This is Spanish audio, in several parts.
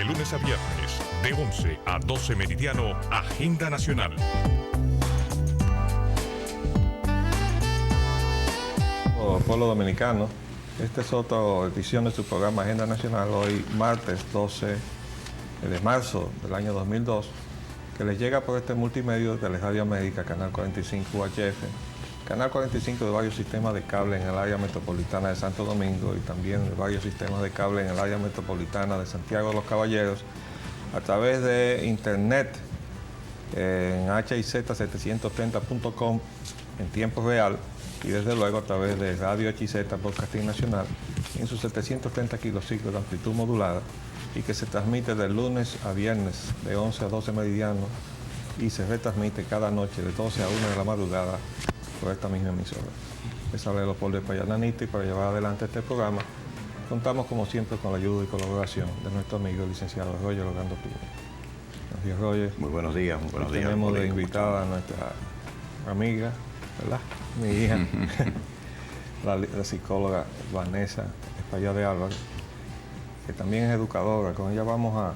lunes a viernes, de 11 a 12 meridiano, Agenda Nacional. Pueblo dominicano, esta es otra edición de su programa Agenda Nacional, hoy martes 12 de marzo del año 2002, que les llega por este multimedio de Radio América, Canal 45 UHF, Canal 45 de varios sistemas de cable en el área metropolitana de Santo Domingo y también de varios sistemas de cable en el área metropolitana de Santiago de los Caballeros, a través de internet en hiz730.com en tiempo real, y desde luego a través de Radio HZ Podcasting Nacional en sus 730 kilociclos de amplitud modulada, y que se transmite de lunes a viernes de 11 a 12 meridiano y se retransmite cada noche de 12 a 1 de la madrugada por esta misma emisora. Les habla Leopoldo Payananito, y para llevar adelante este programa contamos como siempre con la ayuda y colaboración de nuestro amigo el licenciado Roger Orlando Pino. Buenos días, Roger. Muy buenos días, muy buenos días. Tenemos de invitada a nuestra amiga, ¿verdad? Mi hija, la psicóloga Vanessa Espaillat de Álvarez, que también es educadora. Con ella vamos a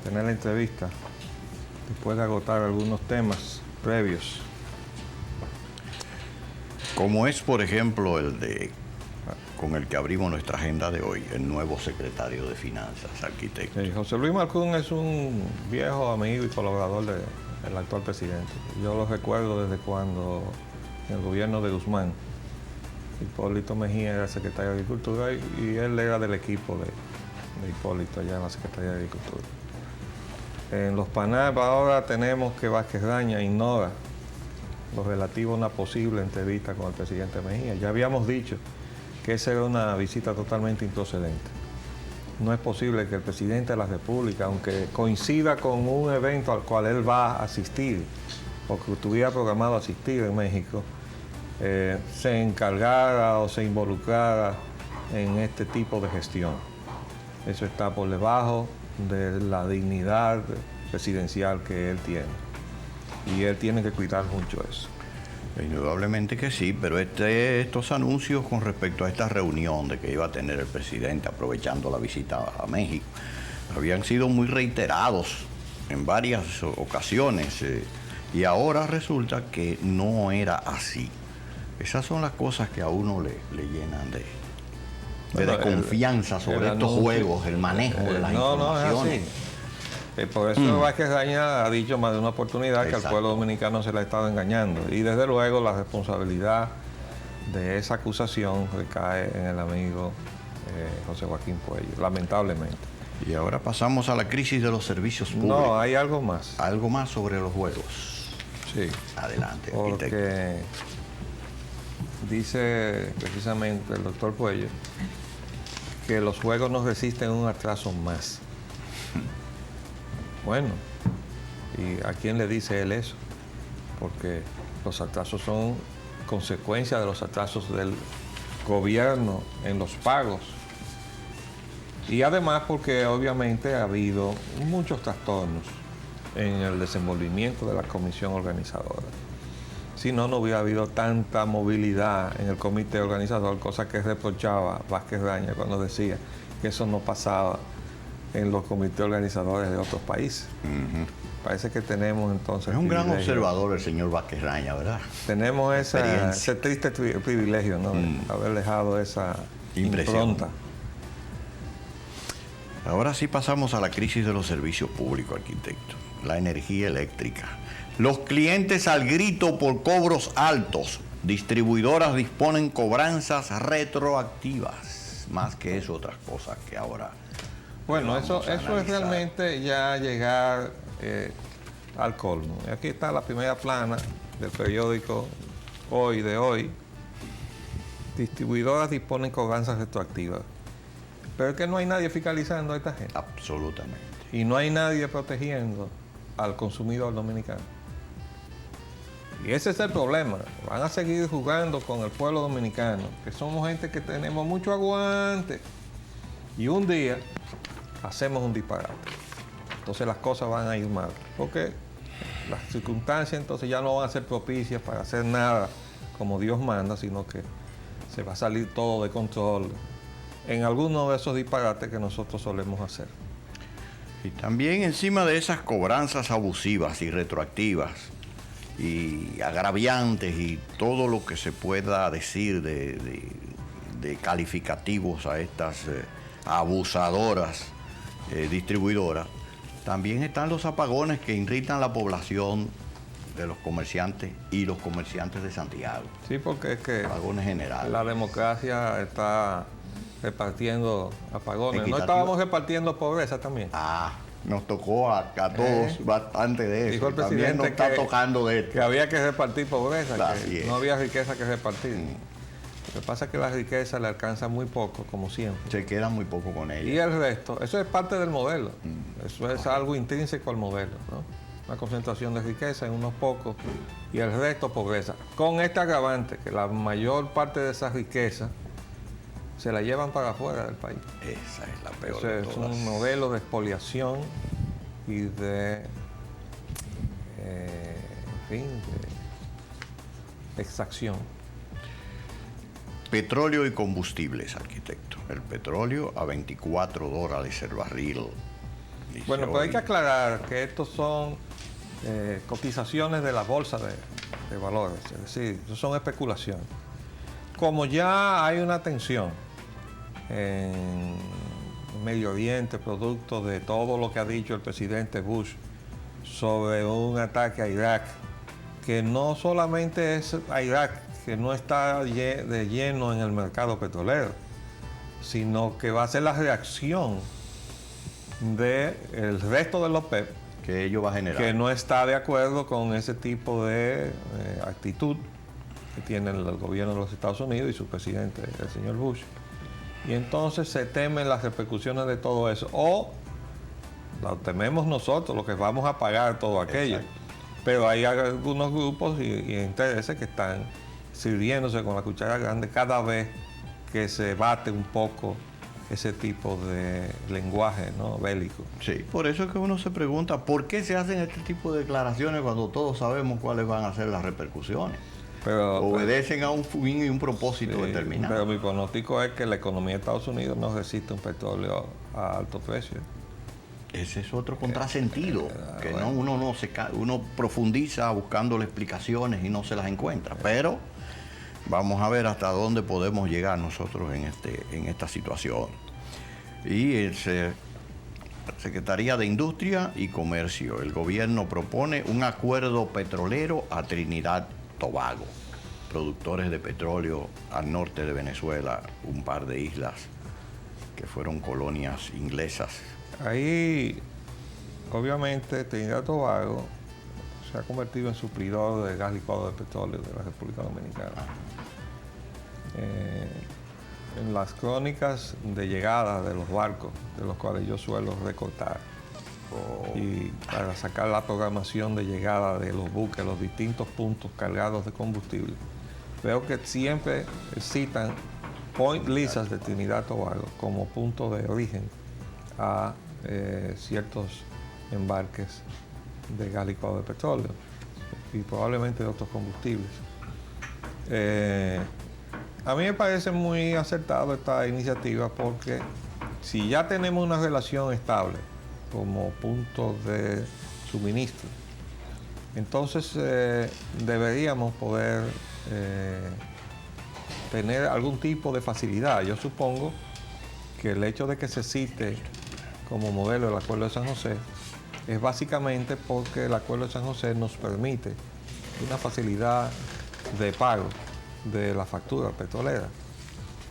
tener la entrevista después de agotar algunos temas previos. Como es, por ejemplo, con el que abrimos nuestra agenda de hoy, el nuevo secretario de Finanzas, arquitecto. Sí, José Luis Malcún es un viejo amigo y colaborador del actual presidente. Yo lo recuerdo desde cuando en el gobierno de Guzmán, Hipólito Mejía era secretario de Agricultura y él era del equipo de Hipólito allá en la Secretaría de Agricultura. En los PANAP ahora tenemos que Vázquez Raña ignora lo relativo a una posible entrevista con el presidente Mejía. Ya habíamos dicho que esa era una visita totalmente improcedente. No es posible que el presidente de la República, aunque coincida con un evento al cual él va a asistir, o que estuviera programado asistir en México, se encargara o se involucrara en este tipo de gestión. Eso está por debajo de la dignidad presidencial que él tiene. Y él tiene que cuidar mucho eso. Indudablemente que sí, pero estos anuncios con respecto a esta reunión de que iba a tener el presidente aprovechando la visita a México habían sido muy reiterados en varias ocasiones y ahora resulta que no era así. Esas son las cosas que a uno le llenan de desconfianza sobre estos juegos, el manejo de las informaciones. Es así. Por eso Vázquez Raña ha dicho más de una oportunidad que al pueblo dominicano se le ha estado engañando. Y desde luego la responsabilidad de esa acusación recae en el amigo José Joaquín Puello, lamentablemente. Y ahora pasamos a la crisis de los servicios públicos. No, hay algo más. Algo más sobre los juegos. Sí. Adelante, porque arquitecto. Dice precisamente el doctor Puello que los juegos no resisten un atraso más. Bueno, ¿y a quién le dice él eso? Porque los atrasos son consecuencia de los atrasos del gobierno en los pagos. Y además porque obviamente ha habido muchos trastornos en el desenvolvimiento de la comisión organizadora. Si no, no hubiera habido tanta movilidad en el comité organizador, cosa que reprochaba Vázquez Raña cuando decía que eso no pasaba en los comités organizadores de otros países. Parece que tenemos entonces... Es un gran observador el señor Vázquez Raña, ¿verdad? Tenemos ese triste privilegio, ¿no? Haber dejado esa impronta. Ahora sí pasamos a la crisis de los servicios públicos, arquitecto. La energía eléctrica. Los clientes al grito por cobros altos. Distribuidoras disponen cobranzas retroactivas. Más que eso, otras cosas que ahora... Bueno, eso es realmente ya llegar al colmo. Aquí está la primera plana del periódico Hoy de hoy. Distribuidoras disponen cobranzas retroactivas. Pero es que no hay nadie fiscalizando a esta gente. Absolutamente. Y no hay nadie protegiendo al consumidor dominicano. Y ese es el problema. Van a seguir jugando con el pueblo dominicano, que somos gente que tenemos mucho aguante. Y un día hacemos un disparate. Entonces las cosas van a ir mal. Porque las circunstancias entonces ya no van a ser propicias para hacer nada como Dios manda, sino que se va a salir todo de control en alguno de esos disparates que nosotros solemos hacer. Y también encima de esas cobranzas abusivas y retroactivas y agraviantes y todo lo que se pueda decir de calificativos a estas abusadoras distribuidoras, también están los apagones que irritan la población de los comerciantes y los comerciantes de Santiago. Sí, porque es que Apagones generales. la democracia está repartiendo apagones. ¿No Equitativo. estábamos repartiendo pobreza también? Nos tocó a todos bastante de Dijo eso. el También nos presidente está tocando de esto. que había que repartir pobreza, Así que es. no había riqueza que repartir. Lo que pasa es que la riqueza le alcanza muy poco, como siempre. Se queda muy poco con Y ella. el resto, eso es parte del modelo. Eso es algo intrínseco al modelo, ¿no? Una concentración de riqueza en unos pocos y el resto pobreza. Con este agravante, que la mayor parte de esa riqueza se la llevan para afuera del país. Esa es la peor Eso de es todas. un modelo de expoliación y de, en fin, de extracción. Petróleo y combustibles, arquitecto. El petróleo a $24 el barril. Dice Bueno, pero hay hoy. que aclarar que estos son cotizaciones de la bolsa de valores, es decir, eso son especulaciones. Como ya hay una tensión en Medio Oriente, producto de todo lo que ha dicho el presidente Bush sobre un ataque a Irak, que no solamente es a Irak, que no está de lleno en el mercado petrolero, sino que va a ser la reacción del resto de los OPEP, que ello va a generar. que no está de acuerdo con ese tipo de actitud que tiene el gobierno de los Estados Unidos y su presidente, el señor Bush. Y entonces se temen las repercusiones de todo eso. O lo tememos nosotros, los que vamos a pagar todo aquello. Exacto. Pero hay algunos grupos y intereses que están sirviéndose con la cuchara grande cada vez que se bate un poco ese tipo de lenguaje, ¿no?, bélico. Sí, por eso es que uno se pregunta por qué se hacen este tipo de declaraciones cuando todos sabemos cuáles van a ser las repercusiones. Pero, Obedecen a un fin y un propósito sí, determinado. pero mi pronóstico es que la economía de Estados Unidos no resiste un petróleo a alto precio. Ese es otro contrasentido, que bueno. uno profundiza buscándole explicaciones y no se las encuentra. Pero vamos a ver hasta dónde podemos llegar nosotros en esta situación. Y Secretaría de Industria y Comercio, el gobierno propone un acuerdo petrolero a Trinidad Tobago, productores de petróleo al norte de Venezuela, un par de islas que fueron colonias inglesas. Ahí, obviamente, Trinidad y Tobago se ha convertido en suplidor de gas licuado de petróleo de la República Dominicana. En las crónicas de llegada de los barcos, de los cuales yo suelo recortar, y para sacar la programación de llegada de los buques, los distintos puntos cargados de combustible, veo que siempre citan Point Lisas de Trinidad y Tobago como punto de origen a ciertos embarques de gas licuado de petróleo y probablemente de otros combustibles. A mí me parece muy acertado esta iniciativa porque si ya tenemos una relación estable como punto de suministro, entonces deberíamos poder tener algún tipo de facilidad. Yo supongo que el hecho de que se cite como modelo el Acuerdo de San José es básicamente porque el Acuerdo de San José nos permite una facilidad de pago de la factura petrolera.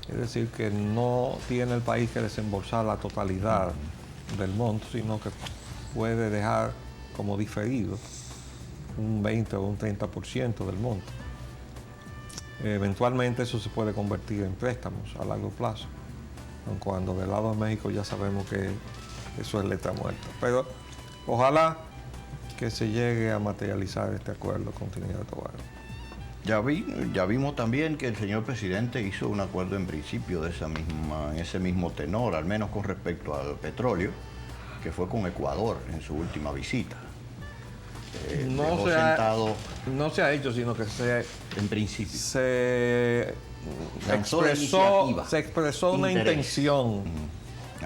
Es decir, que no tiene el país que desembolsar la totalidad del monto, sino que puede dejar como diferido un 20 o un 30% del monto. Eventualmente eso se puede convertir en préstamos a largo plazo, aun cuando del lado de México ya sabemos que eso es letra muerta. Pero ojalá que se llegue a materializar este acuerdo con Trinidad y Tobago. Ya vimos también que el señor presidente hizo un acuerdo en principio en ese mismo tenor, al menos con respecto al petróleo, que fue con Ecuador en su última visita. Dejó sentado No se ha hecho, sino que en principio. se Lanzó la iniciativa. expresó una Interés. intención,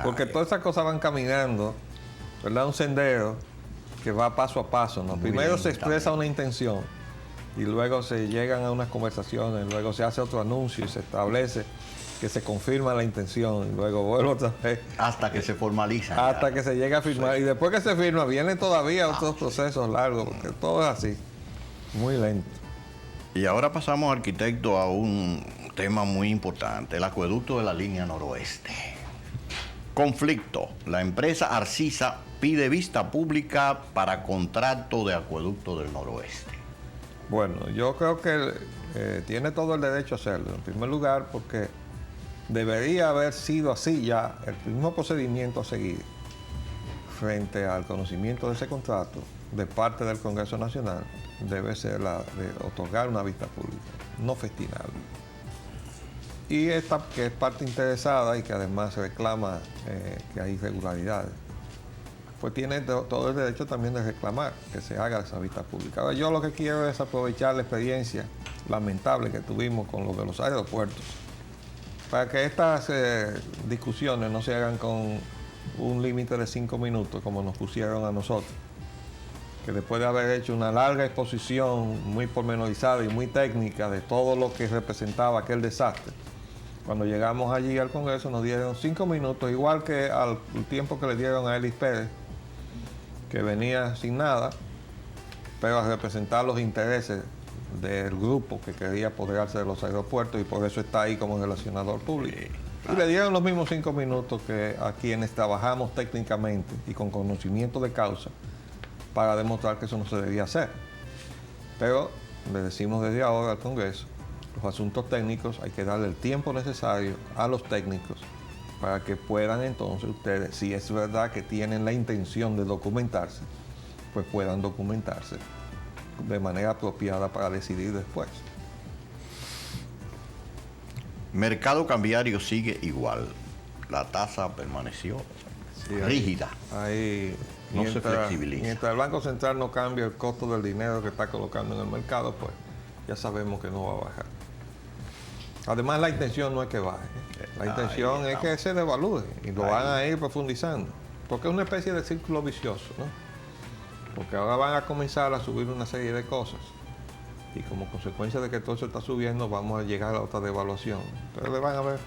porque bien. todas esas cosas van caminando ¿verdad? Un sendero que va paso a paso, ¿no? Primero se expresa una intención y luego se llegan a unas conversaciones, luego se hace otro anuncio y se establece que se confirma la intención y luego vuelve otra vez. Hasta que se formaliza. Hasta que se llega a firmar. Sí. Y después que se firma, vienen todavía otros procesos largos, porque todo es así, muy lento. Y ahora pasamos, arquitecto, a un tema muy importante, el acueducto de la línea noroeste. Conflicto. La empresa Arcisa pide vista pública para contrato de acueducto del noroeste. Bueno, yo creo que tiene todo el derecho a hacerlo. En primer lugar, porque debería haber sido así ya el mismo procedimiento a seguir frente al conocimiento de ese contrato de parte del Congreso Nacional debe ser la de otorgar una vista pública, no festinable. Y esta, que es parte interesada y que además reclama que hay irregularidades, pues tiene todo el derecho también de reclamar que se haga esa vista pública. Ahora, yo lo que quiero es aprovechar la experiencia lamentable que tuvimos con lo de los aeropuertos, para que estas discusiones no se hagan con un límite de 5 minutos como nos pusieron a nosotros, que después de haber hecho una larga exposición muy pormenorizada y muy técnica de todo lo que representaba aquel desastre, cuando llegamos allí al Congreso nos dieron 5 minutos, igual que al tiempo que le dieron a Elis Pérez, que venía sin nada, pero a representar los intereses del grupo que quería apoderarse de los aeropuertos y por eso está ahí como relacionador público. Y le dieron los mismos 5 minutos que a quienes trabajamos técnicamente y con conocimiento de causa para demostrar que eso no se debía hacer. Pero le decimos desde ahora al Congreso, los asuntos técnicos hay que darle el tiempo necesario a los técnicos para que puedan entonces ustedes, si es verdad que tienen la intención de documentarse, pues puedan documentarse de manera apropiada para decidir después. Mercado cambiario sigue igual. La tasa permaneció rígida. No se flexibiliza. Mientras el Banco Central no cambie el costo del dinero que está colocando en el mercado, pues ya sabemos que no va a bajar. Además, la intención no es que baje. La intención es que se devalúe y lo van a ir profundizando. Porque es una especie de círculo vicioso, ¿no? Porque ahora van a comenzar a subir una serie de cosas. Y como consecuencia de que todo eso está subiendo, vamos a llegar a otra devaluación. Entonces le van a ver.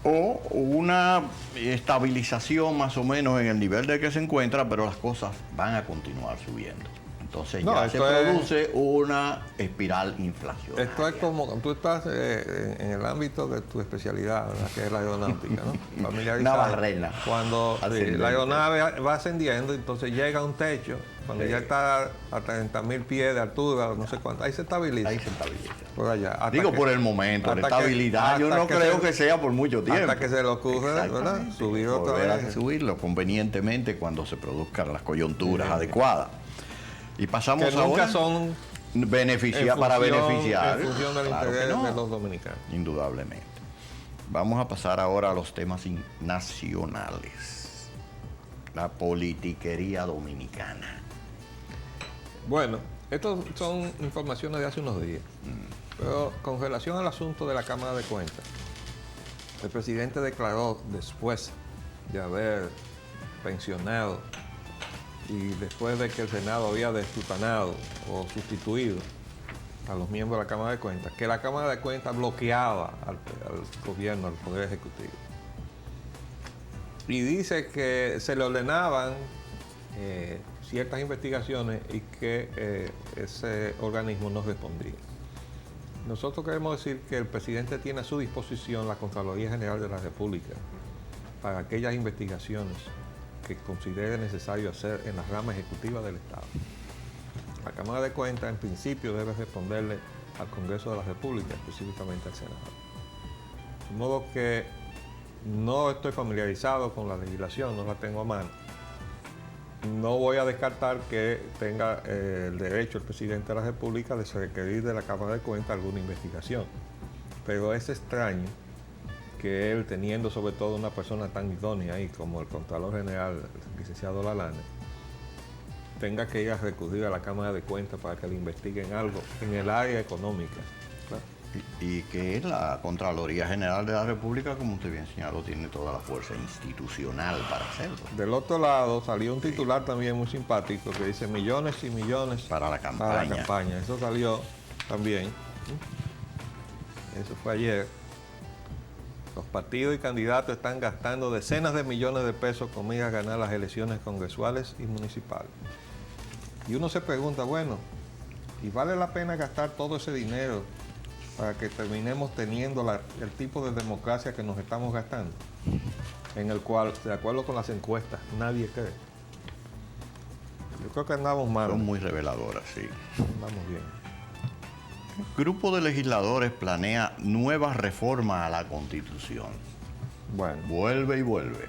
O una estabilización más o menos en el nivel de que se encuentra, pero las cosas van a continuar subiendo. Entonces ya se produce una espiral inflacionaria. Esto es como tú estás en el ámbito de tu especialidad, ¿verdad? Que es la aeronáutica, ¿no? Familiarizada. Navarrena. Cuando la aeronave va ascendiendo, entonces llega a un techo, cuando ya está a 30.000 pies de altura, no sé cuánto, ahí se estabiliza. Ahí se estabiliza. Por allá. Digo, por el momento, la estabilidad, yo no creo que sea por mucho tiempo. Hasta que se le ocurre, ¿verdad? Subir otra vez. A subirlo convenientemente cuando se produzcan las coyunturas adecuadas. Y pasamos que nunca ahora son para beneficiar. En función del interés de los dominicanos. Indudablemente. Vamos a pasar ahora a los temas nacionales. La politiquería dominicana. Bueno, estas son informaciones de hace unos días. Pero con relación al asunto de la Cámara de Cuentas, el presidente declaró, después de haber pensionado y después de que el Senado había destutanado o sustituido a los miembros de la Cámara de Cuentas, que la Cámara de Cuentas bloqueaba al gobierno, al Poder Ejecutivo. Y dice que se le ordenaban ciertas investigaciones y que ese organismo no respondía. Nosotros queremos decir que el presidente tiene a su disposición la Contraloría General de la República para aquellas investigaciones que considere necesario hacer en la rama ejecutiva del Estado. La Cámara de Cuentas, en principio, debe responderle al Congreso de la República, específicamente al Senado. De modo que no estoy familiarizado con la legislación, no la tengo a mano. No voy a descartar que tenga el derecho el presidente de la República de requerir de la Cámara de Cuentas alguna investigación. Pero es extraño que él, teniendo sobre todo una persona tan idónea ahí como el Contralor General, el licenciado Lalane, tenga que ir a recurrir a la Cámara de Cuentas para que le investiguen algo en el área económica, ¿claro? Y que la Contraloría General de la República, como usted bien señaló, tiene toda la fuerza institucional para hacerlo. Del otro lado salió un titular también muy simpático que dice millones y millones Para la campaña. para la campaña. Eso salió también. Eso fue ayer. Los partidos y candidatos están gastando decenas de millones de pesos con miras a ganar las elecciones congresuales y municipales. Y uno se pregunta, bueno, ¿y vale la pena gastar todo ese dinero para que terminemos teniendo el tipo de democracia que nos estamos gastando? En el cual, de acuerdo con las encuestas, nadie cree. Yo creo que andamos mal. Son muy reveladoras, sí. Andamos bien. Grupo de legisladores planea nuevas reformas a la Constitución. Bueno, Vuelve y vuelve.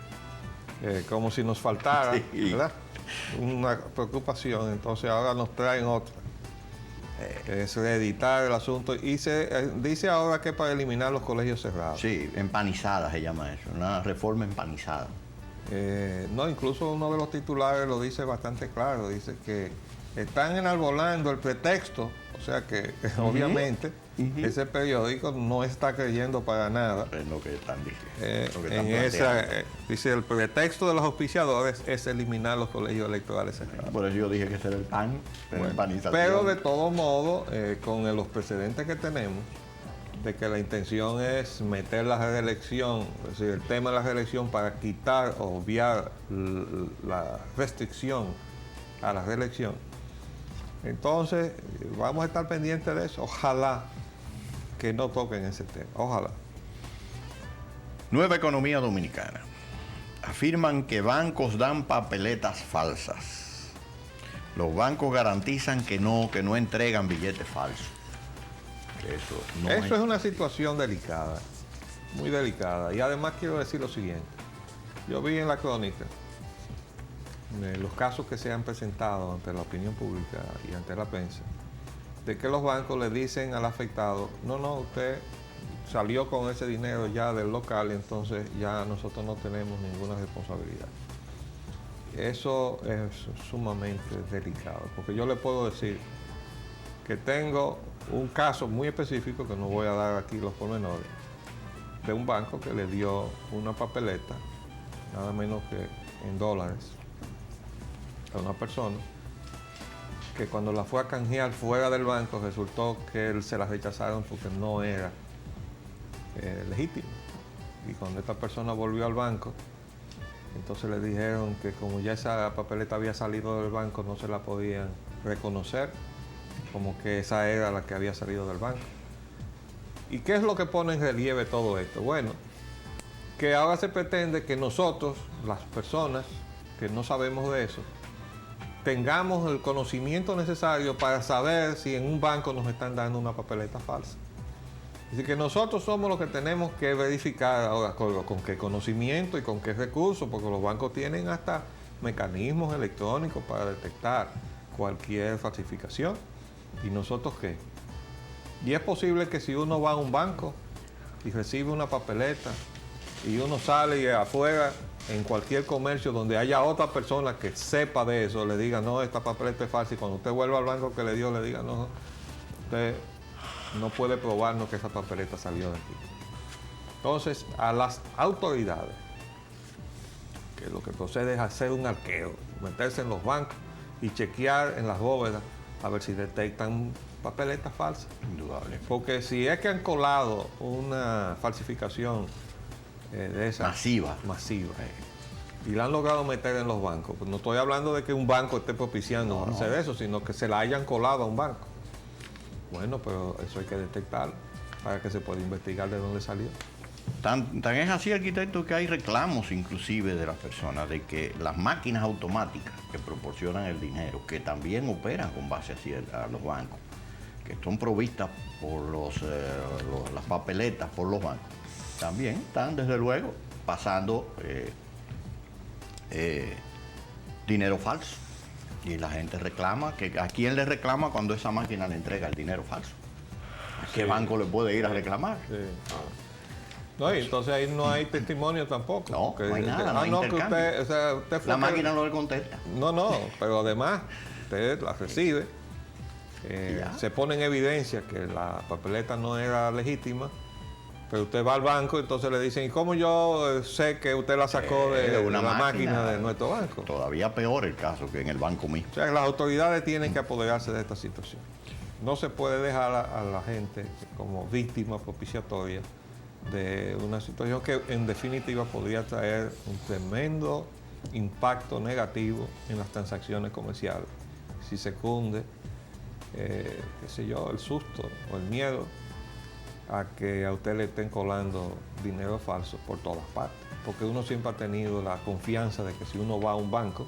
como si nos faltara, Sí. ¿verdad? Una preocupación, entonces ahora nos traen otra. Es reeditar el asunto y se dice ahora que para eliminar los colegios cerrados. Sí, empanizada se llama eso, una reforma empanizada. No, incluso uno de los titulares lo dice bastante claro, dice que están enarbolando el pretexto, o sea que obviamente ese periódico no está creyendo para nada. Es lo que están diciendo. lo que están En esa, planteando. dice el pretexto de los auspiciadores es eliminar los colegios electorales cerrados. Por eso yo dije que ese era el pan, la empanización. Pero de todo modo, con los precedentes que tenemos, de que la intención es meter la reelección, es decir, el tema de la reelección para quitar o obviar la restricción a la reelección. Entonces, vamos a estar pendientes de eso. Ojalá que no toquen ese tema. Ojalá. Nueva Economía Dominicana. Afirman que bancos dan papeletas falsas. Los bancos garantizan que no entregan billetes falsos. Eso es una situación delicada, muy delicada. Y además quiero decir lo siguiente. Yo vi en la crónica los casos que se han presentado ante la opinión pública y ante la prensa, de que los bancos le dicen al afectado, no, usted salió con ese dinero ya del local y entonces ya nosotros no tenemos ninguna responsabilidad. Eso es sumamente delicado, porque yo le puedo decir que tengo un caso muy específico, que no voy a dar aquí los pormenores, de un banco que le dio una papeleta, nada menos que en dólares, a una persona, que cuando la fue a canjear fuera del banco resultó que se la rechazaron porque no era legítimo. Y cuando esta persona volvió al banco, entonces le dijeron que como ya esa papeleta había salido del banco, no se la podían reconocer como que esa era la que había salido del banco. ¿Y qué es lo que pone en relieve todo esto? Bueno, que ahora se pretende que nosotros, las personas que no sabemos de eso, tengamos el conocimiento necesario para saber si en un banco nos están dando una papeleta falsa. Así que nosotros somos los que tenemos que verificar ahora con qué conocimiento y con qué recursos, porque los bancos tienen hasta mecanismos electrónicos para detectar cualquier falsificación. ¿Y nosotros qué? Y es posible que si uno va a un banco y recibe una papeleta y uno sale y afuera en cualquier comercio donde haya otra persona que sepa de eso, le diga, no, esta papeleta es falsa, y cuando usted vuelva al banco que le dio, le diga, no, usted no puede probarnos que esa papeleta salió de aquí. Entonces, a las autoridades, que lo que procede es hacer un arqueo, meterse en los bancos y chequear en las bóvedas a ver si detectan papeletas falsas. Indudable. Porque si es que han colado una falsificación de esa masiva, y la han logrado meter en los bancos, pues no estoy hablando de que un banco esté propiciando hacer eso, sino que se la hayan colado a un banco. Bueno, pero eso hay que detectarlo para que se pueda investigar de dónde salió. Tan es así, arquitecto, que hay reclamos inclusive de las personas de que las máquinas automáticas que proporcionan el dinero, que también operan con base a los bancos, que son provistas por las papeletas por los bancos, también están desde luego pasando dinero falso. Y la gente reclama, ¿a quién le reclama cuando esa máquina le entrega el dinero falso? ¿A qué banco le puede ir a reclamar? Sí. No, y entonces ahí no hay testimonio tampoco. No, no hay nada, no hay que intercambio. usted fue La máquina no le contesta. No, pero además usted la recibe se pone en evidencia que la papeleta no era legítima, pero usted va al banco, entonces le dicen, ¿y cómo yo sé que usted la sacó de una máquina de nuestro banco? Todavía peor el caso que en el banco mismo. O sea, que las autoridades tienen que apoderarse de esta situación. No se puede dejar a la gente como víctima propiciatoria de una situación que en definitiva podría traer un tremendo impacto negativo en las transacciones comerciales. Si se cunde, qué sé yo, el susto o el miedo a que a usted le estén colando dinero falso por todas partes. Porque uno siempre ha tenido la confianza de que si uno va a un banco,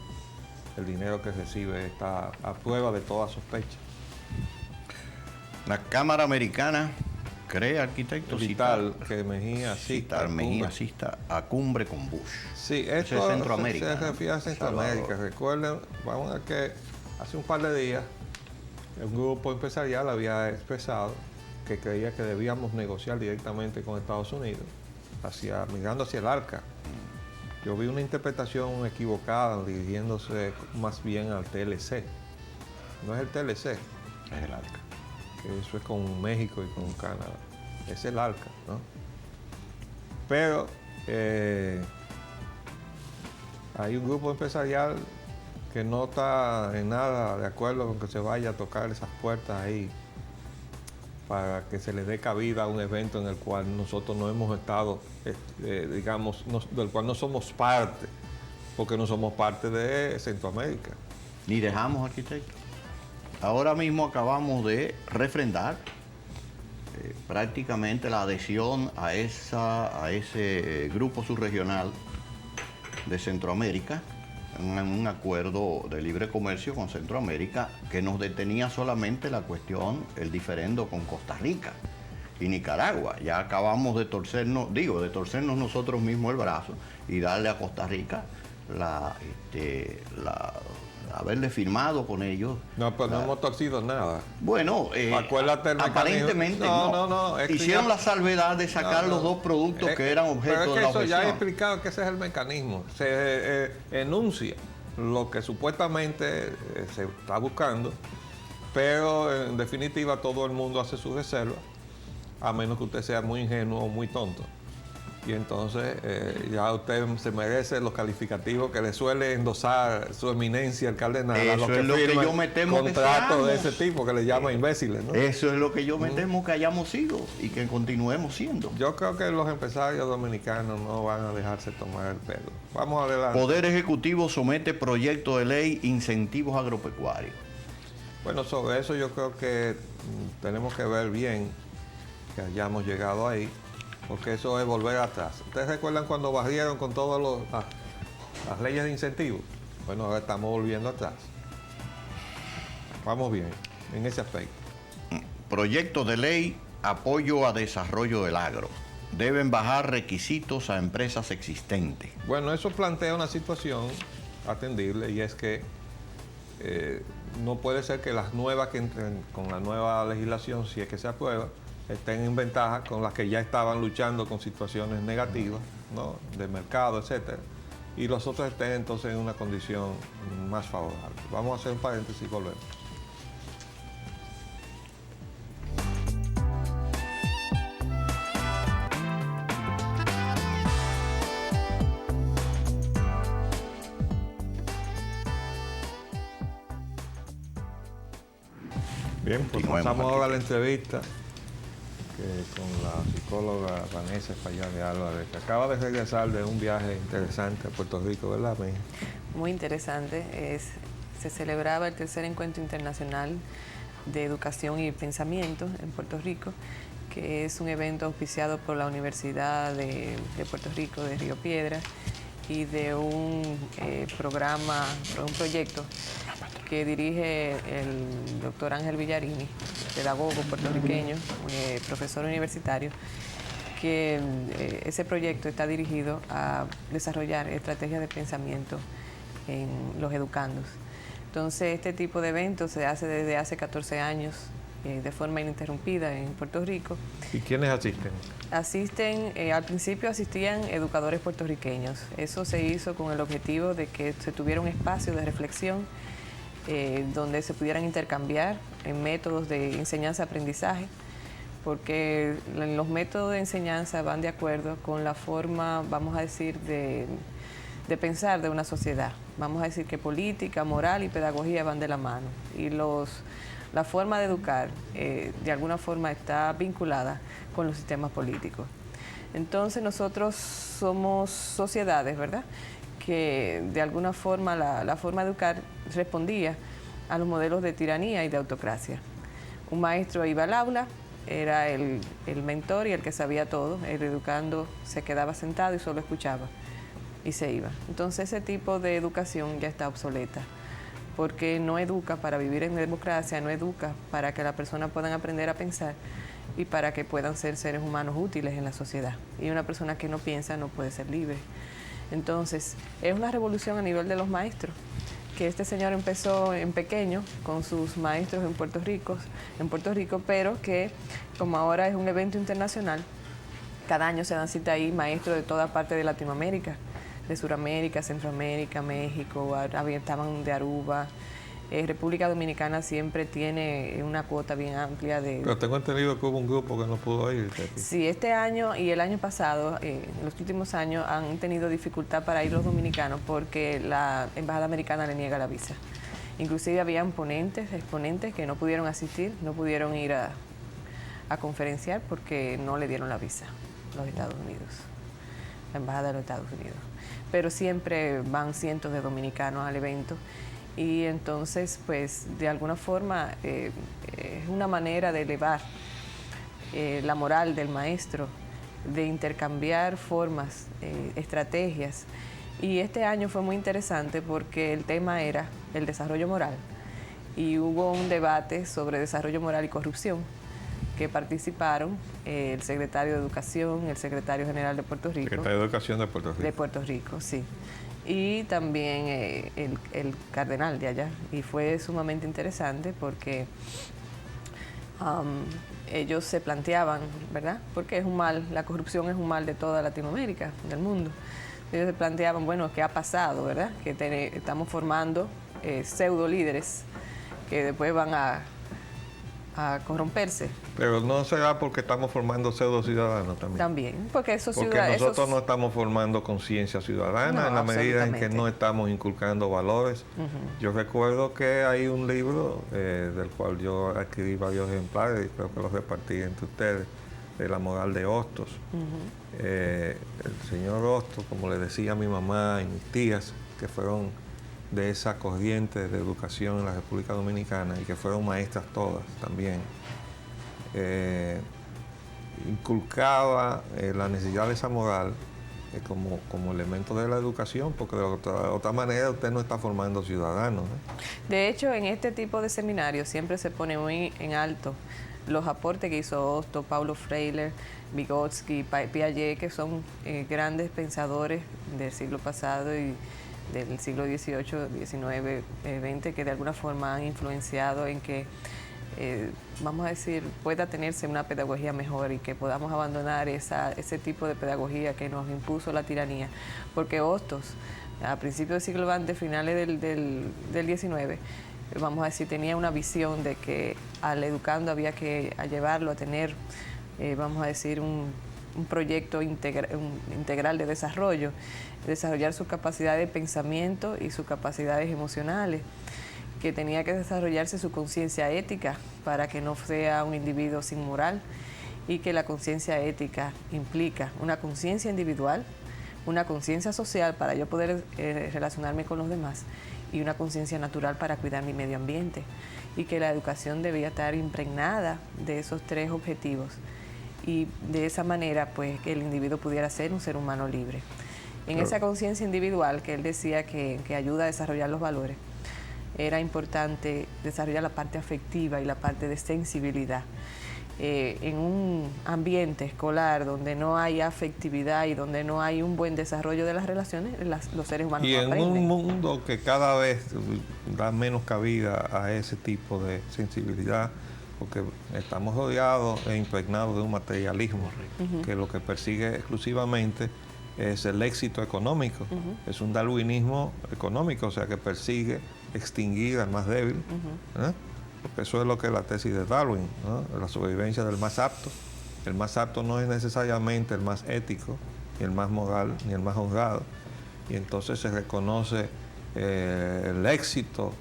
el dinero que recibe está a prueba de toda sospecha. La Cámara Americana cree, arquitecto, Vital que Mejía asista. Mejía asista a cumbre con Bush. Sí, esto es Centroamérica. se refiere a Centroamérica. Recuerden, vamos a ver que hace un par de días un grupo empresarial había expresado que creía que debíamos negociar directamente con Estados Unidos, mirando hacia el ALCA. Yo vi una interpretación equivocada dirigiéndose más bien al TLC. No es el TLC, Es el ALCA. que eso es con México y con Canadá. Es el ALCA, ¿no? Pero hay un grupo empresarial que no está en nada de acuerdo con que se vaya a tocar esas puertas ahí para que se le dé cabida a un evento en el cual nosotros no hemos estado, digamos, del cual no somos parte, porque no somos parte de Centroamérica. Ni dejamos, arquitecto. Ahora mismo acabamos de refrendar prácticamente la adhesión a ese grupo subregional de Centroamérica, un acuerdo de libre comercio con Centroamérica que nos detenía solamente la cuestión, el diferendo con Costa Rica y Nicaragua. Ya acabamos de torcernos nosotros mismos el brazo y darle a Costa Rica haberle firmado con ellos. No, pero no hemos torcido nada. Bueno, acuérdate el aparentemente no. Hicieron la salvedad de sacar los dos productos que eran objeto de la objeción. Ya he explicado que ese es el mecanismo. Se enuncia lo que supuestamente se está buscando, pero en definitiva todo el mundo hace su reserva, a menos que usted sea muy ingenuo o muy tonto. Y entonces ya usted se merece los calificativos que le suele endosar su eminencia el cardenal a los que es lo que firman yo me temo contratos de ese tipo que le llama imbéciles, ¿no? Eso es lo que yo me temo que hayamos sido y que continuemos siendo. Yo creo que los empresarios dominicanos no van a dejarse tomar el pelo. Vamos adelante. Poder Ejecutivo somete proyecto de ley incentivos agropecuarios. Bueno, sobre eso yo creo que tenemos que ver bien que hayamos llegado ahí, porque eso es volver atrás. ¿Ustedes recuerdan cuando barrieron con todas las leyes de incentivos? Bueno, ahora estamos volviendo atrás. Vamos bien en ese aspecto. Proyecto de ley apoyo a desarrollo del agro. Deben bajar requisitos a empresas existentes. Bueno, eso plantea una situación atendible y es que no puede ser que las nuevas que entren con la nueva legislación, si es que se aprueba, estén en ventaja con las que ya estaban luchando con situaciones negativas, ¿no?, de mercado, etcétera, y los otros estén entonces en una condición más favorable. Vamos a hacer un paréntesis y volvemos. Bien, pues pasamos ahora a la entrevista con la psicóloga Vanessa Espaillat Álvarez, que acaba de regresar de un viaje interesante a Puerto Rico, ¿verdad, mija? Muy interesante. Se celebraba el tercer encuentro internacional de educación y pensamiento en Puerto Rico, que es un evento auspiciado por la Universidad de Puerto Rico, de Río Piedras, y de un proyecto que dirige el doctor Ángel Villarini, pedagogo puertorriqueño, profesor universitario, que ese proyecto está dirigido a desarrollar estrategias de pensamiento en los educandos. Entonces, este tipo de eventos se hace desde hace 14 años de forma ininterrumpida en Puerto Rico. ¿Y quiénes asisten? Al principio asistían educadores puertorriqueños. Eso se hizo con el objetivo de que se tuviera un espacio de reflexión donde se pudieran intercambiar en métodos de enseñanza-aprendizaje, porque los métodos de enseñanza van de acuerdo con la forma, vamos a decir, de pensar de una sociedad. Vamos a decir que política, moral y pedagogía van de la mano. Y la forma de educar, de alguna forma, está vinculada con los sistemas políticos. Entonces, nosotros somos sociedades, ¿verdad?, que de alguna forma la forma de educar respondía a los modelos de tiranía y de autocracia. Un maestro iba al aula, era el mentor y el que sabía todo. El educando se quedaba sentado y solo escuchaba y se iba. Entonces ese tipo de educación ya está obsoleta, porque no educa para vivir en democracia, no educa para que las personas puedan aprender a pensar y para que puedan ser seres humanos útiles en la sociedad. Y una persona que no piensa no puede ser libre. Entonces, es una revolución a nivel de los maestros, que este señor empezó en pequeño con sus maestros en Puerto Rico, pero que como ahora es un evento internacional, cada año se dan cita ahí maestros de toda parte de Latinoamérica, de Sudamérica, Centroamérica, México, estaban de Aruba. República Dominicana siempre tiene una cuota bien amplia de... Pero tengo entendido que hubo un grupo que no pudo ir. Sí, este año y el año pasado, en los últimos años, han tenido dificultad para ir los dominicanos porque la Embajada Americana le niega la visa. Inclusive habían exponentes que no pudieron asistir, no pudieron ir a conferenciar porque no le dieron la visa los Estados Unidos, la Embajada de los Estados Unidos. Pero siempre van cientos de dominicanos al evento. Y entonces, pues, de alguna forma, es una manera de elevar la moral del maestro, de intercambiar formas, estrategias. Y este año fue muy interesante porque el tema era el desarrollo moral. Y hubo un debate sobre desarrollo moral y corrupción, que participaron el secretario de Educación, el secretario general de Puerto Rico. Secretario de Educación de Puerto Rico. De Puerto Rico, sí. Y también el cardenal de allá. Y fue sumamente interesante porque ellos se planteaban, ¿verdad? Porque es un mal, la corrupción es un mal de toda Latinoamérica, del mundo. Ellos se planteaban, bueno, ¿qué ha pasado, verdad? Que estamos formando pseudo líderes que después van a corromperse. Pero no será porque estamos formando pseudo ciudadanos también. También, porque nosotros no estamos formando conciencia ciudadana en la medida en que no estamos inculcando valores. Yo recuerdo que hay un libro del cual yo adquirí varios ejemplares y creo que los repartí entre ustedes, de la moral de Hostos. El señor Hostos, como le decía a mi mamá y mis tías, que fueron de esa corriente de educación en la República Dominicana y que fueron maestras todas también, inculcaba la necesidad de esa moral como elemento de la educación, porque de otra manera usted no está formando ciudadanos, ¿no? De hecho, en este tipo de seminarios siempre se pone muy en alto los aportes que hizo Hostos, Paulo Freire, Vygotsky, Piaget, que son grandes pensadores del siglo pasado y del siglo XVIII, XIX, XX, que de alguna forma han influenciado en que, vamos a decir, pueda tenerse una pedagogía mejor y que podamos abandonar ese tipo de pedagogía que nos impuso la tiranía. Porque Hostos, a principios del siglo XX, finales del XIX, vamos a decir, tenía una visión de que al educando había que llevarlo a tener, vamos a decir, un proyecto integral de desarrollo, desarrollar su capacidad de pensamiento y sus capacidades emocionales, que tenía que desarrollarse su conciencia ética para que no sea un individuo sin moral, y que la conciencia ética implica una conciencia individual, una conciencia social para yo poder relacionarme con los demás y una conciencia natural para cuidar mi medio ambiente, y que la educación debía estar impregnada de esos tres objetivos y de esa manera pues que el individuo pudiera ser un ser humano libre. En esa conciencia individual que él decía que ayuda a desarrollar los valores, era importante desarrollar la parte afectiva y la parte de sensibilidad. En un ambiente escolar donde no hay afectividad y donde no hay un buen desarrollo de las relaciones, los seres humanos no aprenden. Y en un mundo que cada vez da menos cabida a ese tipo de sensibilidad, porque estamos rodeados e impregnados de un materialismo que lo que persigue exclusivamente es el éxito económico. Es un darwinismo económico, o sea, que persigue extinguir al más débil, porque eso es lo que es la tesis de Darwin, ¿no? La sobrevivencia del más apto. El más apto no es necesariamente el más ético, ni el más moral, ni el más honrado, y entonces se reconoce el éxito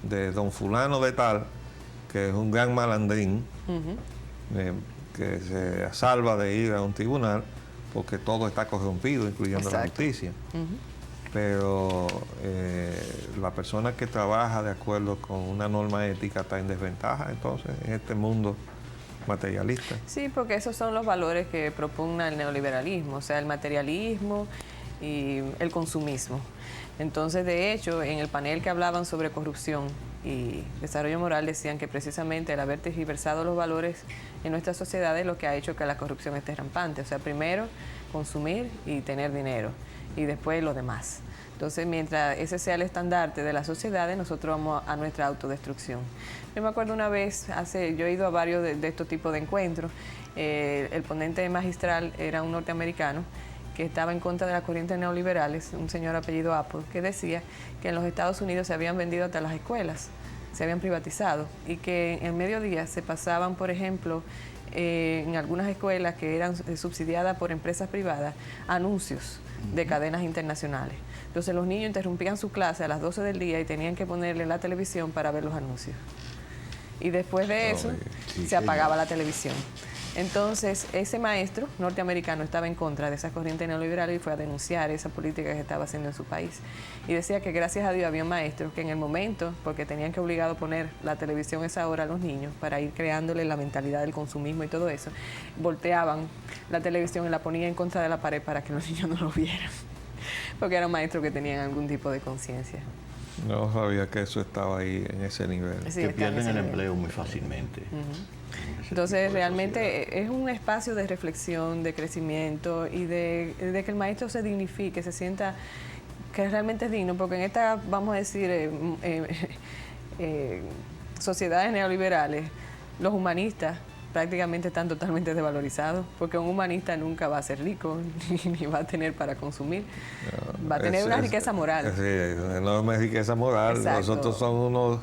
de don fulano de tal, que es un gran malandrín, que se salva de ir a un tribunal porque todo está corrompido, incluyendo la justicia. Pero la persona que trabaja de acuerdo con una norma ética está en desventaja entonces en este mundo materialista. Sí, porque esos son los valores que propugna el neoliberalismo, o sea, el materialismo y el consumismo. Entonces, de hecho, en el panel que hablaban sobre corrupción y desarrollo moral decían que precisamente el haber tergiversado los valores en nuestra sociedad es lo que ha hecho que la corrupción esté rampante. O sea, primero consumir y tener dinero y después lo demás. Entonces, mientras ese sea el estandarte de las sociedades, nosotros vamos a nuestra autodestrucción. Yo me acuerdo una vez, yo he ido a varios de estos tipos de encuentros, el ponente magistral era un norteamericano que estaba en contra de las corrientes neoliberales, un señor apellido Apple, que decía que en los Estados Unidos se habían vendido hasta las escuelas, se habían privatizado y que en el mediodía se pasaban, por ejemplo, en algunas escuelas que eran subsidiadas por empresas privadas, anuncios de cadenas internacionales. Entonces los niños interrumpían su clase a las 12 del día y tenían que ponerle la televisión para ver los anuncios. Y después de eso se apagaba la televisión. Entonces ese maestro norteamericano estaba en contra de esas corrientes neoliberales y fue a denunciar esa política que se estaba haciendo en su país. Y decía que gracias a Dios había maestros que en el momento, porque tenían que obligado a poner la televisión a esa hora a los niños para ir creándole la mentalidad del consumismo y todo eso, volteaban la televisión y la ponían en contra de la pared para que los niños no lo vieran. Porque eran maestros que tenían algún tipo de conciencia. No sabía que eso estaba ahí en ese nivel. Sí, que pierden el empleo muy fácilmente. Entonces realmente es un espacio de reflexión, de crecimiento y de que el maestro se dignifique, se sienta que realmente es digno, porque en esta, vamos a decir, sociedades neoliberales, los humanistas prácticamente están totalmente desvalorizados, porque un humanista nunca va a ser rico, ni va a tener para consumir, va a tener una riqueza moral. Sí, una enorme riqueza moral. Exacto. Nosotros somos unos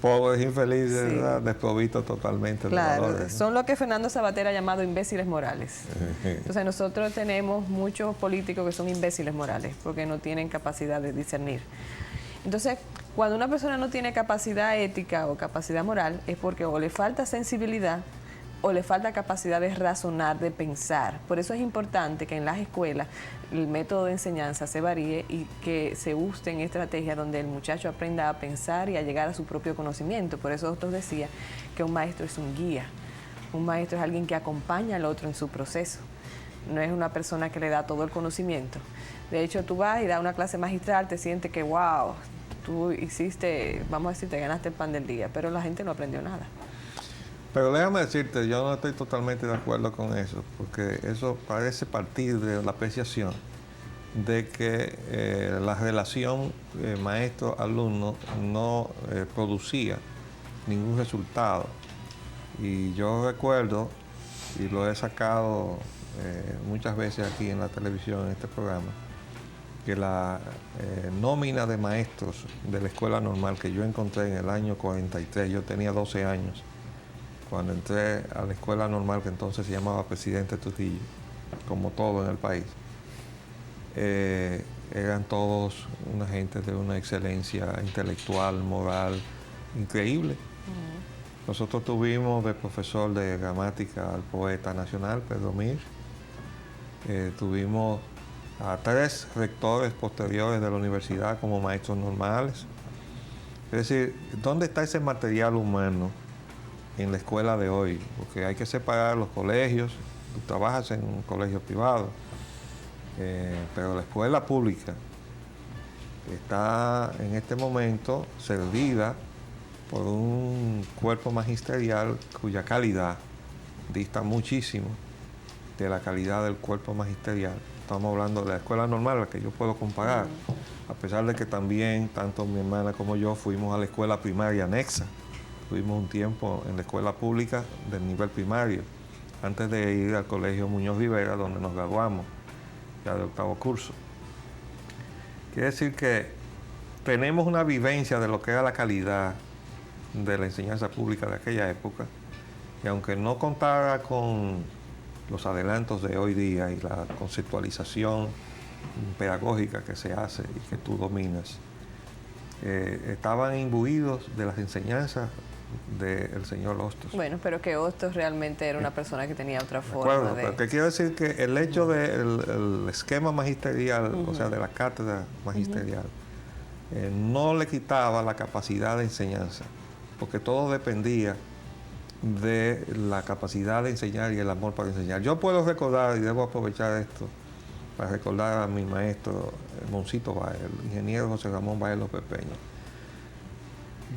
pobres infelices, sí, desprovistos totalmente de valores. Son lo que Fernando Sabater ha llamado imbéciles morales. Entonces nosotros tenemos muchos políticos que son imbéciles morales, porque no tienen capacidad de discernir. Entonces, cuando una persona no tiene capacidad ética o capacidad moral, es porque o le falta sensibilidad o le falta capacidad de razonar, de pensar. Por eso es importante que en las escuelas el método de enseñanza se varíe y que se usen estrategias donde el muchacho aprenda a pensar y a llegar a su propio conocimiento. Por eso otros decían que un maestro es un guía. Un maestro es alguien que acompaña al otro en su proceso. No es una persona que le da todo el conocimiento. De hecho, tú vas y das una clase magistral, te sientes que, wow, tú hiciste, vamos a decir, te ganaste el pan del día, pero la gente no aprendió nada. Pero déjame decirte, yo no estoy totalmente de acuerdo con eso, porque eso parece partir de la apreciación de que la relación maestro-alumno no producía ningún resultado. Y yo recuerdo, y lo he sacado muchas veces aquí en la televisión, en este programa, que la nómina de maestros de la escuela normal que yo encontré en el año 43, yo tenía 12 años, cuando entré a la escuela normal, que entonces se llamaba Presidente Trujillo, como todo en el país, eran todos una gente de una excelencia intelectual, moral, increíble. Nosotros tuvimos de profesor de gramática al poeta nacional, Pedro Mir. Tuvimos a 3 rectores posteriores de la universidad como maestros normales. Es decir, ¿dónde está ese material humano en la escuela de hoy? Porque hay que separar los colegios. Tú trabajas en un colegio privado, pero la escuela pública está en este momento servida por un cuerpo magisterial cuya calidad dista muchísimo de la calidad del cuerpo magisterial. Estamos hablando de la escuela normal, la que yo puedo comparar, a pesar de que también tanto mi hermana como yo fuimos a la escuela primaria anexa. Tuvimos un tiempo en la escuela pública del nivel primario, antes de ir al colegio Muñoz Rivera, donde nos graduamos, ya de 8º curso. Quiere decir que tenemos una vivencia de lo que era la calidad de la enseñanza pública de aquella época, y aunque no contara con los adelantos de hoy día y la conceptualización pedagógica que se hace y que tú dominas, estaban imbuidos de las enseñanzas del señor Hostos. Bueno, pero que Hostos realmente era una persona que tenía otra forma Acuerdo, de... pero que quiero decir que el hecho del esquema magisterial, o sea, de la cátedra magisterial, no le quitaba la capacidad de enseñanza, porque todo dependía de la capacidad de enseñar y el amor para enseñar. Yo puedo recordar, y debo aprovechar esto, para recordar a mi maestro, Moncito Báez, el ingeniero José Ramón Báez López Peña.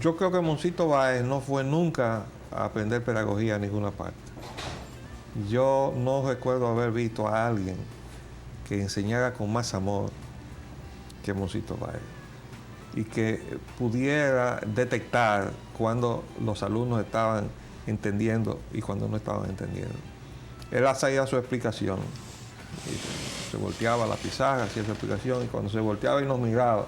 Yo creo que Moncito Báez no fue nunca a aprender pedagogía en ninguna parte. Yo no recuerdo haber visto a alguien que enseñara con más amor que Moncito Báez y que pudiera detectar cuando los alumnos estaban entendiendo y cuando no estaban entendiendo. Él hacía su explicación, y se volteaba a la pizarra, hacía su explicación, y cuando se volteaba y nos miraba,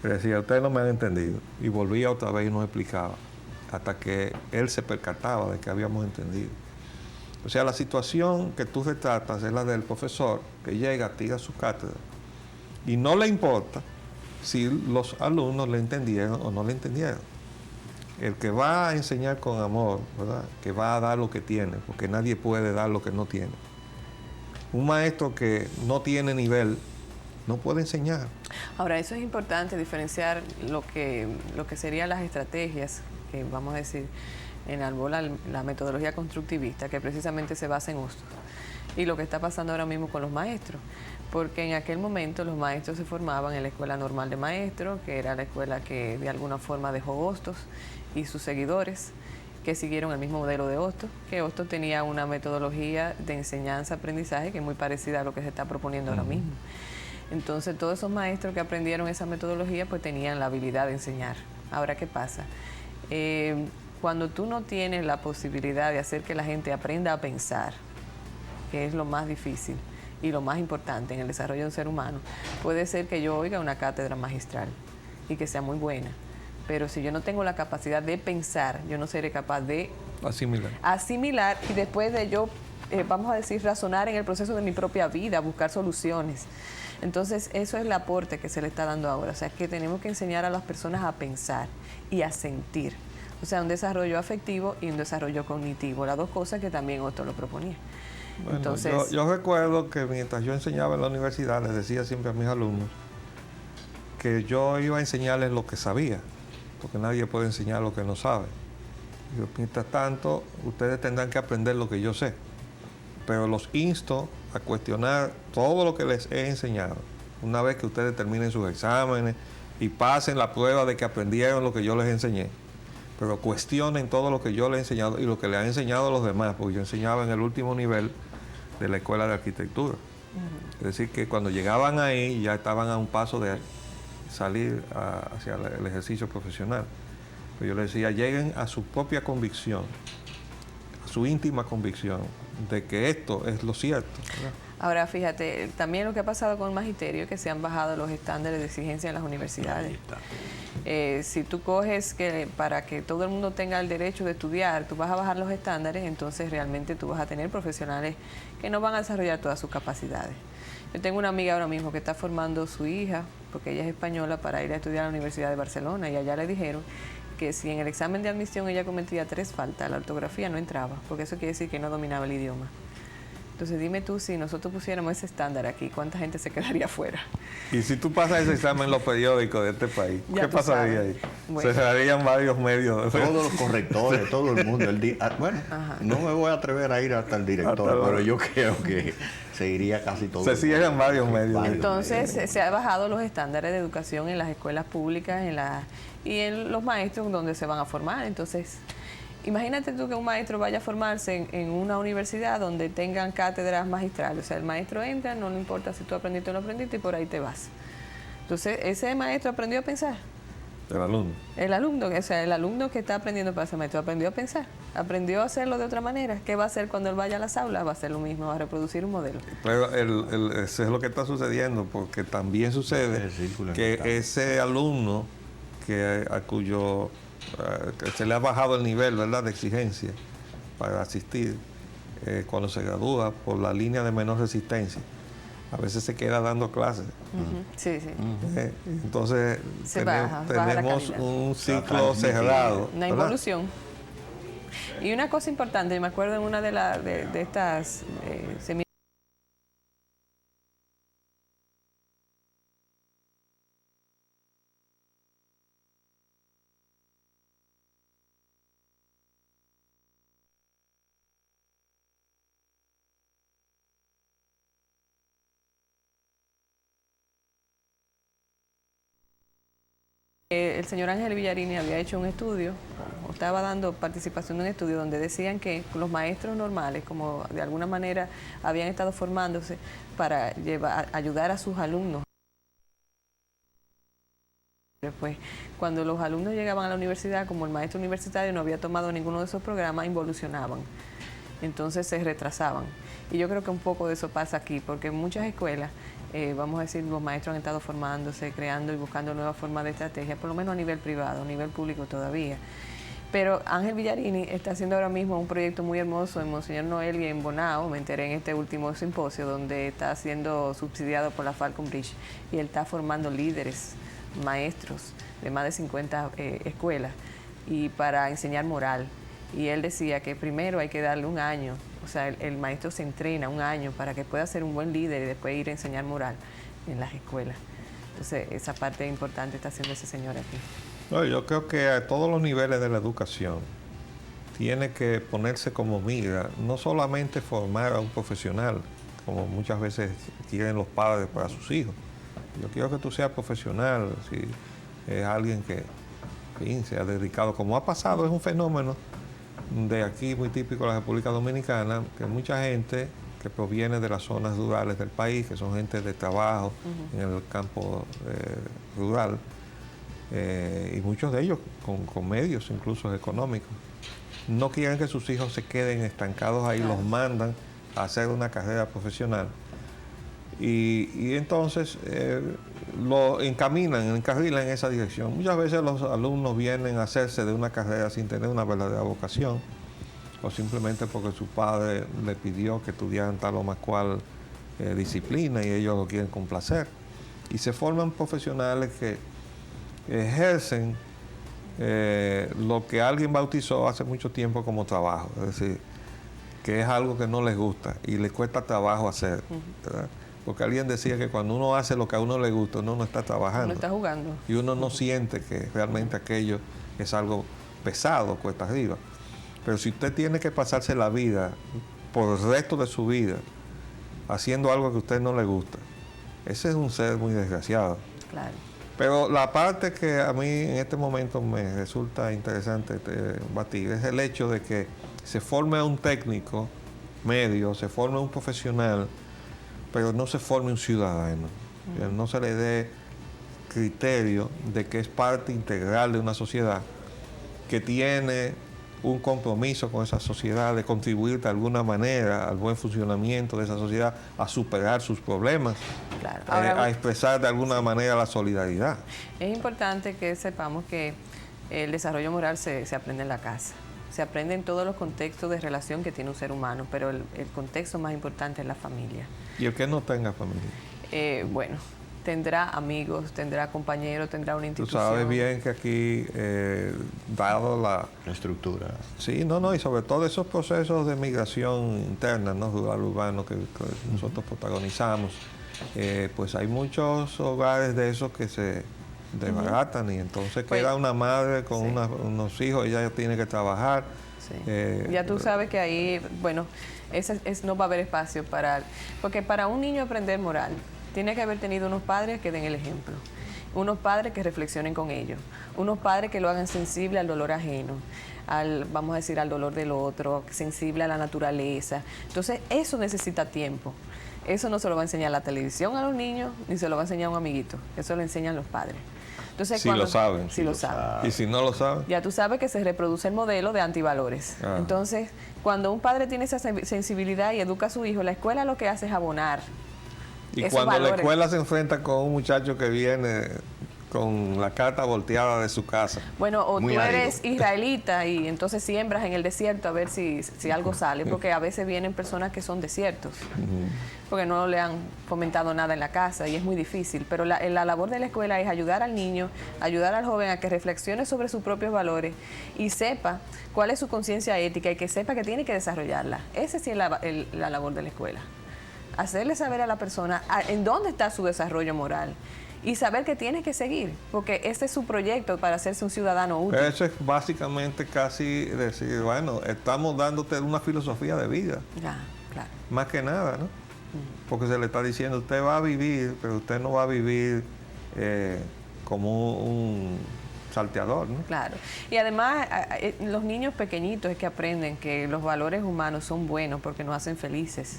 le decía, ustedes no me han entendido, y volvía otra vez y nos explicaba, hasta que él se percataba de que habíamos entendido. O sea, la situación que tú retratas es la del profesor que llega, tira su cátedra, y no le importa si los alumnos le entendieron o no le entendieron. El que va a enseñar con amor, ¿verdad?, que va a dar lo que tiene, porque nadie puede dar lo que no tiene. Un maestro que no tiene nivel no puede enseñar. Ahora, eso es importante, diferenciar lo que serían las estrategias, que vamos a decir, enarbola la metodología constructivista, que precisamente se basa en Hostos, y lo que está pasando ahora mismo con los maestros. Porque en aquel momento los maestros se formaban en la Escuela Normal de Maestros, que era la escuela que de alguna forma dejó Hostos y sus seguidores, que siguieron el mismo modelo de Hostos, que Hostos tenía una metodología de enseñanza-aprendizaje que es muy parecida a lo que se está proponiendo ahora mismo. Entonces, todos esos maestros que aprendieron esa metodología, pues tenían la habilidad de enseñar. Ahora, ¿qué pasa? Cuando tú no tienes la posibilidad de hacer que la gente aprenda a pensar, que es lo más difícil y lo más importante en el desarrollo de un ser humano, puede ser que yo oiga una cátedra magistral y que sea muy buena, pero si yo no tengo la capacidad de pensar, yo no seré capaz de asimilar y después de yo, vamos a decir, razonar en el proceso de mi propia vida, buscar soluciones. Entonces, eso es el aporte que se le está dando ahora. O sea, que tenemos que enseñar a las personas a pensar y a sentir. O sea, un desarrollo afectivo y un desarrollo cognitivo. Las dos cosas que también Hostos lo proponía. Bueno, entonces, yo recuerdo que mientras yo enseñaba en la universidad, les decía siempre a mis alumnos que yo iba a enseñarles lo que sabía, porque nadie puede enseñar lo que no sabe. Yo, mientras tanto, ustedes tendrán que aprender lo que yo sé, pero los insto a cuestionar todo lo que les he enseñado una vez que ustedes terminen sus exámenes y pasen la prueba de que aprendieron lo que yo les enseñé, pero cuestionen todo lo que yo les he enseñado y lo que le han enseñado a los demás, porque yo enseñaba en el último nivel de la escuela de arquitectura. Es decir, que cuando llegaban ahí ya estaban a un paso de salir hacia el ejercicio profesional. Pero yo les decía, lleguen a su propia convicción, a su íntima convicción de que esto es lo cierto, ¿verdad? Ahora, fíjate, también lo que ha pasado con el magisterio es que se han bajado los estándares de exigencia en las universidades. Si tú coges que para que todo el mundo tenga el derecho de estudiar, tú vas a bajar los estándares, entonces realmente tú vas a tener profesionales que no van a desarrollar todas sus capacidades. Yo tengo una amiga ahora mismo que está formando su hija, porque ella es española, para ir a estudiar a la Universidad de Barcelona, y allá le dijeron que si en el examen de admisión ella cometía 3 faltas, la ortografía no entraba, porque eso quiere decir que no dominaba el idioma. Entonces dime tú, si nosotros pusiéramos ese estándar aquí, ¿cuánta gente se quedaría fuera? Y si tú pasas ese examen en los periódicos de este país, ¿qué pasaría ahí? Bueno. Se cerrarían varios medios. Todos los correctores, todo el mundo. Bueno, no me voy a atrever a ir hasta el director, pero yo creo que se iría casi todo. Se cierran varios medios. Entonces se han bajado los estándares de educación en las escuelas públicas y en los maestros donde se van a formar. Entonces, imagínate tú que un maestro vaya a formarse en una universidad donde tengan cátedras magistrales. O sea, el maestro entra, no le importa si tú aprendiste o no aprendiste, y por ahí te vas. Entonces, ese maestro aprendió a pensar. El alumno. El alumno, o sea, el alumno que está aprendiendo para ser maestro aprendió a pensar. aprendió a hacerlo de otra manera. ¿Qué va a hacer cuando él vaya a las aulas? Va a hacer lo mismo, va a reproducir un modelo. Pero eso es lo que está sucediendo, porque también sucede El círculo que mental. ese alumno a cuyo que se le ha bajado el nivel, ¿verdad?, de exigencia para asistir, cuando se gradúa por la línea de menor resistencia, a veces se queda dando clases. Sí, sí. Entonces Se baja la tenemos calidad. un Se va ciclo transmitiendo. cerrado. Una ¿verdad? involución. Y una cosa importante, yo me acuerdo en una de estas seminarios, el señor Ángel Villarini había hecho un estudio, o estaba dando participación en un estudio donde decían que los maestros normales, como de alguna manera habían estado formándose para ayudar a sus alumnos. Pues, cuando los alumnos llegaban a la universidad, como el maestro universitario no había tomado ninguno de esos programas, involucionaban. Entonces se retrasaban. Y yo creo que un poco de eso pasa aquí, porque en muchas escuelas, vamos a decir, los maestros han estado formándose, creando y buscando nuevas formas de estrategia, por lo menos a nivel privado, a nivel público todavía. Pero Ángel Villarini está haciendo ahora mismo un proyecto muy hermoso en Monseñor Noel y en Bonao, me enteré en este último simposio, donde está siendo subsidiado por la Falcon Bridge, y él está formando líderes, maestros de más de 50 escuelas, y para enseñar moral. Y él decía que primero hay que darle un año, o sea, el maestro se entrena un año para que pueda ser un buen líder y después ir a enseñar moral en las escuelas. Entonces, esa parte importante está haciendo ese señor aquí. No, yo creo que a todos los niveles de la educación tiene que ponerse como mira, no solamente formar a un profesional, como muchas veces quieren los padres para sus hijos. Yo quiero que tú seas profesional, si es alguien que, en fin, se ha dedicado, como ha pasado, es un fenómeno de aquí muy típico de la República Dominicana, que mucha gente que proviene de las zonas rurales del país, que son gente de trabajo en el campo rural, y muchos de ellos con medios incluso económicos, no quieren que sus hijos se queden estancados ahí, Claro. los mandan a hacer una carrera profesional. Y entonces lo encarrilan en esa dirección. Muchas veces los alumnos vienen a hacerse de una carrera sin tener una verdadera vocación, o simplemente porque su padre le pidió que estudiaran tal o más cual disciplina y ellos lo quieren complacer. Y se forman profesionales que ejercen lo que alguien bautizó hace mucho tiempo como trabajo, es decir, que es algo que no les gusta y les cuesta trabajo hacer, ¿verdad? Porque alguien decía que cuando uno hace lo que a uno le gusta, uno no está trabajando. Uno está jugando. Y uno no siente que realmente aquello es algo pesado, cuesta arriba. Pero si usted tiene que pasarse la vida, por el resto de su vida, haciendo algo que a usted no le gusta, ese es un ser muy desgraciado. Claro. Pero la parte que a mí en este momento me resulta interesante batir es el hecho de que se forme un técnico medio, se forme un profesional, pero no se forme un ciudadano. Que no se le dé criterio de que es parte integral de una sociedad que tiene un compromiso con esa sociedad de contribuir de alguna manera al buen funcionamiento de esa sociedad, a superar sus problemas, Claro. a expresar de alguna manera la solidaridad. Es importante que sepamos que el desarrollo moral se aprende en la casa. Se aprende en todos los contextos de relación que tiene un ser humano, pero el contexto más importante es la familia. Y el que no tenga familia. Bueno, tendrá amigos, tendrá compañeros, tendrá una Tú institución. sabes bien que aquí, dado la... La estructura. Sí, y sobre todo esos procesos de migración interna, ¿no? Rural-urbano que nosotros protagonizamos, pues hay muchos hogares de esos que se desbaratan y entonces Pues, queda una madre con sí. unos hijos, ella tiene que trabajar. Sí. Ya tú sabes que ahí, bueno, no va a haber espacio porque para un niño aprender moral, tiene que haber tenido unos padres que den el ejemplo, unos padres que reflexionen con ellos, unos padres que lo hagan sensible al dolor ajeno, vamos a decir, al dolor del otro, sensible a la naturaleza. Entonces, eso necesita tiempo. Eso no se lo va a enseñar la televisión a los niños, ni se lo va a enseñar un amiguito. Eso lo enseñan los padres. Entonces, Si lo saben. Si lo saben. Y si no lo saben. Ya tú sabes que se reproduce el modelo de antivalores. Ah. Entonces, cuando un padre tiene esa sensibilidad y educa a su hijo, la escuela lo que hace es abonar. Y esos cuando valores. la escuela se enfrenta con un muchacho que viene con la carta volteada de su casa. Bueno, o Muy tú árido. eres israelita y entonces siembras en el desierto a ver si algo sale, porque a veces vienen personas que son desiertos, porque no le han fomentado nada en la casa y es muy difícil. Pero la labor de la escuela es ayudar al niño, ayudar al joven a que reflexione sobre sus propios valores y sepa cuál es su conciencia ética y que sepa que tiene que desarrollarla. Esa sí es la labor de la escuela. Hacerle saber a la persona en dónde está su desarrollo moral y saber que tiene que seguir, porque este es su proyecto para hacerse un ciudadano útil. Eso es básicamente casi decir, bueno, estamos dándote una filosofía de vida, Ya, claro. más que nada, ¿no? Porque se le está diciendo, usted va a vivir, pero usted no va a vivir como un salteador, ¿no? Claro. Y además, los niños pequeñitos es que aprenden que los valores humanos son buenos porque nos hacen felices.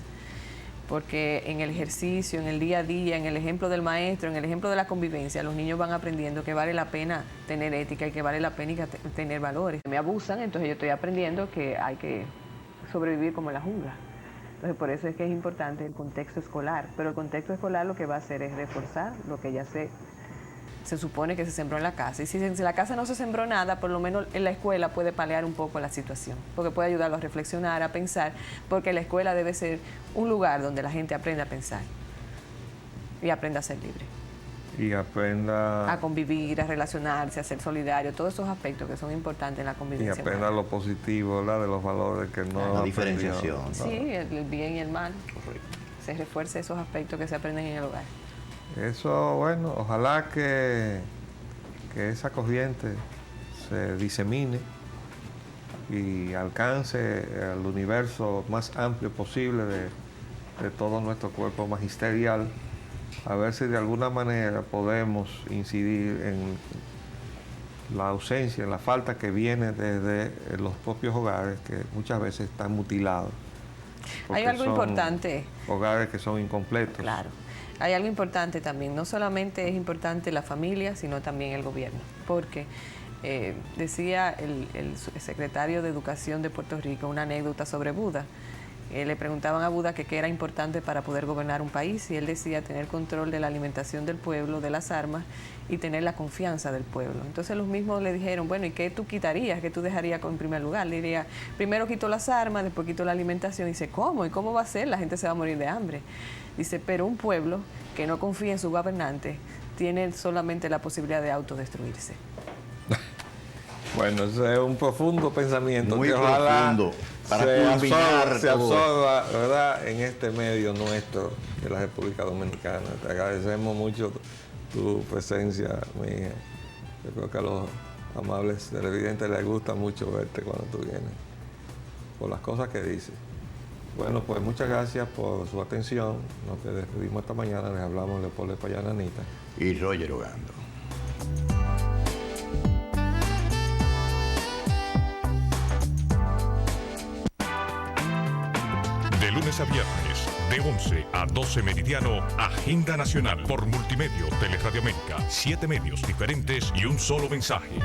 Porque en el ejercicio, en el día a día, en el ejemplo del maestro, en el ejemplo de la convivencia, los niños van aprendiendo que vale la pena tener ética y que vale la pena tener valores. Me abusan, entonces yo estoy aprendiendo que hay que sobrevivir como en la jungla. Entonces por eso es que es importante el contexto escolar. Pero el contexto escolar lo que va a hacer es reforzar lo que ya se supone que se sembró en la casa. Y si en la casa no se sembró nada, por lo menos en la escuela puede paliar un poco la situación, porque puede ayudarlos a reflexionar, a pensar, porque la escuela debe ser un lugar donde la gente aprenda a pensar y aprenda a ser libre, Y aprenda, a convivir, a relacionarse, a ser solidario, todos esos aspectos que son importantes en la y convivencia. aprenda lo positivo, ¿verdad? De los valores que no La aprendió. diferenciación. Sí, el bien y el mal. Correcto. Se refuerce esos aspectos que se aprenden en el hogar. Eso, bueno, ojalá que esa corriente se disemine y alcance al universo más amplio posible de todo nuestro cuerpo magisterial, a ver si de alguna manera podemos incidir en la ausencia, en la falta que viene desde los propios hogares, que muchas veces están mutilados. Hay porque algo son importante. Hogares que son incompletos. Claro. Hay algo importante también, no solamente es importante la familia, sino también el gobierno, porque decía el secretario de Educación de Puerto Rico una anécdota sobre Buda. Le preguntaban a Buda que qué era importante para poder gobernar un país y él decía tener control de la alimentación del pueblo, de las armas y tener la confianza del pueblo. Entonces los mismos le dijeron, bueno, ¿y qué tú quitarías? ¿Qué tú dejarías en primer lugar? Le diría, primero quito las armas, después quito la alimentación. Y dice, ¿cómo? ¿Y cómo va a ser? La gente se va a morir de hambre. Dice, pero un pueblo que no confía en su gobernante tiene solamente la posibilidad de autodestruirse. Bueno, ese es un profundo pensamiento. Muy que ojalá profundo, para se culminar se todo. absorba, ¿verdad?, en este medio nuestro de la República Dominicana. Te agradecemos mucho tu presencia, mi hija. Yo creo que a los amables televidentes les gusta mucho verte cuando tú vienes, por las cosas que dices. Bueno, pues muchas gracias por su atención. Nos despedimos esta mañana. Les hablamos Leopoldo Payana Anita. Y Roger Ogando. De lunes a viernes, de 11 a 12 meridiano, Agenda Nacional por Multimedio, Teleradio América, 7 medios diferentes y un solo mensaje.